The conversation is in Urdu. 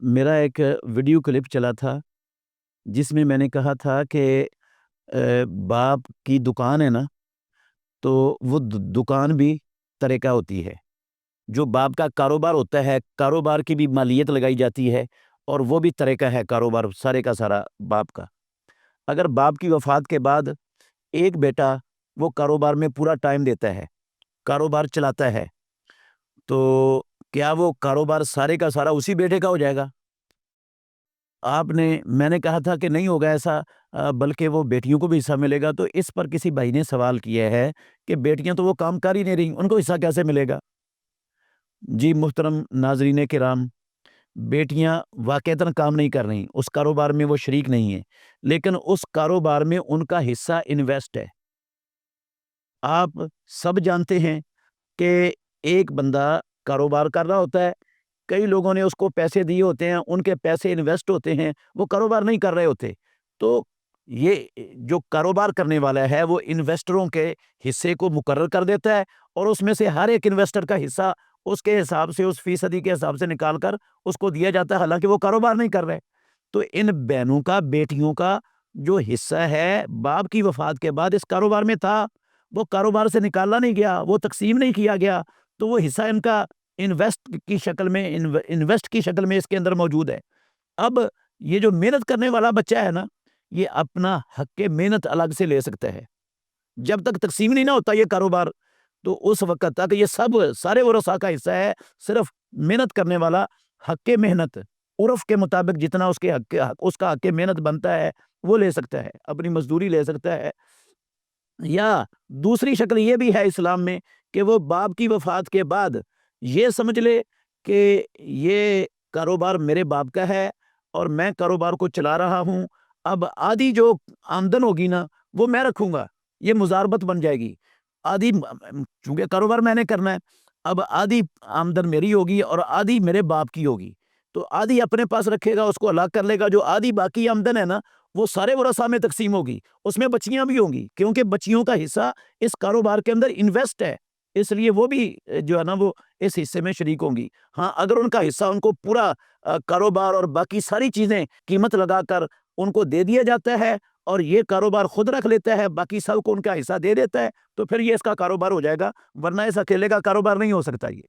میرا ایک ویڈیو کلپ چلا تھا جس میں نے کہا تھا کہ باپ کی دکان ہے نا، تو وہ دکان بھی طریقہ ہوتی ہے۔ جو باپ کا کاروبار ہوتا ہے، کاروبار کی بھی مالیت لگائی جاتی ہے، اور وہ بھی طریقہ ہے کاروبار سارے کا سارا باپ کا۔ اگر باپ کی وفات کے بعد ایک بیٹا وہ کاروبار میں پورا ٹائم دیتا ہے، کاروبار چلاتا ہے، تو کیا وہ کاروبار سارے کا سارا اسی بیٹے کا ہو جائے گا؟ میں نے کہا تھا کہ نہیں ہوگا ایسا، بلکہ وہ بیٹیوں کو بھی حصہ ملے گا۔ تو اس پر کسی بھائی نے سوال کیا ہے کہ بیٹیاں تو وہ کام کر ہی نہیں رہی، ان کو حصہ کیسے ملے گا؟ جی محترم ناظرین کرام، بیٹیاں واقعتاً کام نہیں کر رہی، اس کاروبار میں وہ شریک نہیں ہیں، لیکن اس کاروبار میں ان کا حصہ انویسٹ ہے۔ آپ سب جانتے ہیں کہ ایک بندہ کاروبار کر رہا ہوتا ہے، کئی لوگوں نے اس کو پیسے دیے ہوتے ہیں، ان کے پیسے انویسٹ ہوتے ہیں، وہ کاروبار نہیں کر رہے ہوتے۔ تو یہ جو کاروبار کرنے والا ہے وہ انویسٹروں کے حصے کو مقرر کر دیتا ہے، اور اس میں سے ہر ایک انویسٹر کا حصہ اس کے حساب سے، اس فیصدی کے حساب سے نکال کر اس کو دیا جاتا ہے، حالانکہ وہ کاروبار نہیں کر رہے۔ تو ان بہنوں کا، بیٹیوں کا جو حصہ ہے باپ کی وفات کے بعد اس کاروبار میں تھا، وہ کاروبار سے نکالا نہیں گیا، وہ تقسیم نہیں کیا گیا، تو وہ حصہ ان کا انویسٹ کی شکل میں اس کے اندر موجود ہے۔ اب یہ جو محنت کرنے والا بچہ ہے نا، یہ اپنا حق محنت الگ سے لے سکتا ہے۔ جب تک تقسیم نہیں نہ ہوتا یہ کاروبار، تو اس وقت تک یہ سارے ورثاء کا حصہ ہے، صرف محنت کرنے والا حق محنت عرف کے مطابق جتنا اس کا حق محنت بنتا ہے وہ لے سکتا ہے، اپنی مزدوری لے سکتا ہے۔ یا دوسری شکل یہ بھی ہے اسلام میں کہ وہ باپ کی وفات کے بعد یہ سمجھ لے کہ یہ کاروبار میرے باپ کا ہے اور میں کاروبار کو چلا رہا ہوں، اب آدھی جو آمدن ہوگی نا وہ میں رکھوں گا، یہ مزاربت بن جائے گی۔ آدھی چونکہ کاروبار میں نے کرنا ہے، اب آدھی آمدن میری ہوگی اور آدھی میرے باپ کی ہوگی، تو آدھی اپنے پاس رکھے گا، اس کو الگ کر لے گا، جو آدھی باقی آمدن ہے نا وہ سارے ورثاء میں تقسیم ہوگی، اس میں بچیاں بھی ہوں گی، کیونکہ بچیوں کا حصہ اس کاروبار کے اندر انویسٹ ہے، اس لیے وہ بھی جو ہے نا وہ اس حصے میں شریک ہوں گی۔ ہاں اگر ان کا حصہ ان کو پورا کاروبار اور باقی ساری چیزیں قیمت لگا کر ان کو دے دیا جاتا ہے اور یہ کاروبار خود رکھ لیتا ہے، باقی سب کو ان کا حصہ دے دیتا ہے، تو پھر یہ اس کا کاروبار ہو جائے گا، ورنہ اس اکیلے کا کاروبار نہیں ہو سکتا یہ۔